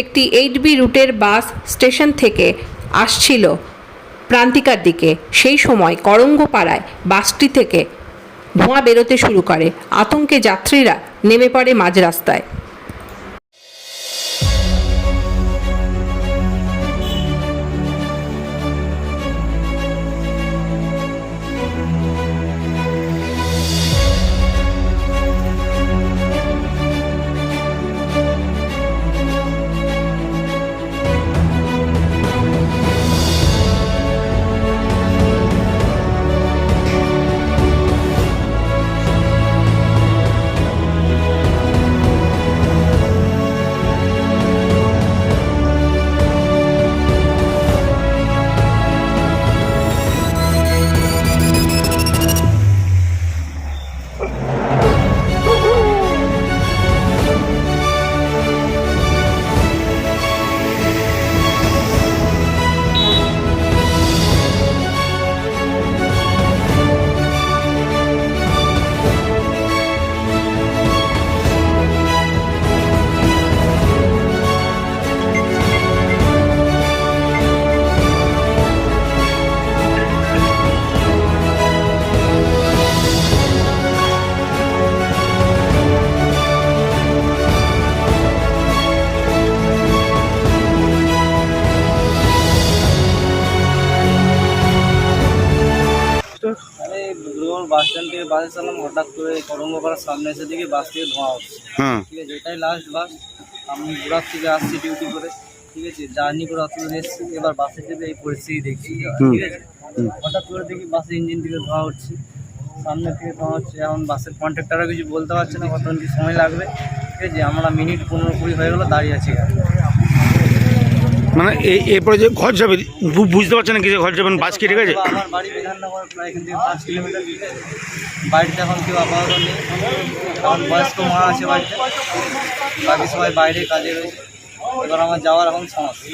একটি 8B রুটের bus station থেকে আসছিল প্রান্তিকার দিকে। সেই সময় করঙ্গপাড়ায় বাসটি থেকে ধোঁয়া বেরোতে শুরু করে। আতঙ্কে যাত্রীরা নেমে পড়ে মাঝ রাস্তায়। अरे ब्रोर বাস স্ট্যান্ড থেকে বাসে চালাম, হঠাৎ করে করঙ্গপাড়ার সামনে এসে দেখি বাস থেকে ধোঁয়া উঠছে। ঠিক আছে, এটাই লাস্ট বাস। আমি বুড়ার থেকে আসছি ডিউটি করে, ঠিক আছে, জার্নি করে অত দূর এসেছি। এবার বাসে চেপে এই পরিস্থিতি দেখছি, ঠিক আছে। হঠাৎ করে দেখি বাসের ইঞ্জিন থেকে ধোঁয়া উঠছে, সামনে থেকে ধোঁয়া হচ্ছে। এখন বাসের কন্ট্রাক্টররা কিছু বলতে পারছে না কতক্ষণ কি সময় লাগবে, ঠিক আছে। আমরা মিনিট 15-20 হয়ে গেলো দাঁড়িয়ে আছি। মানে এরপরে যে ঘর যাবে বুঝতে পারছেন না কি ঘর যাবেন, বাস কেটে গেছে। আমার বাড়ি বিধাননগর, প্রায় এখান থেকে 5 কিলোমিটার। বাড়িতে এখন কেউ আপাতত নেই, কারণ বয়স্ক মা আছে বাড়িতে, বাকি সবাই বাইরে কাজে রয়েছে। এবার আমার যাওয়ার এখন সমস্যা।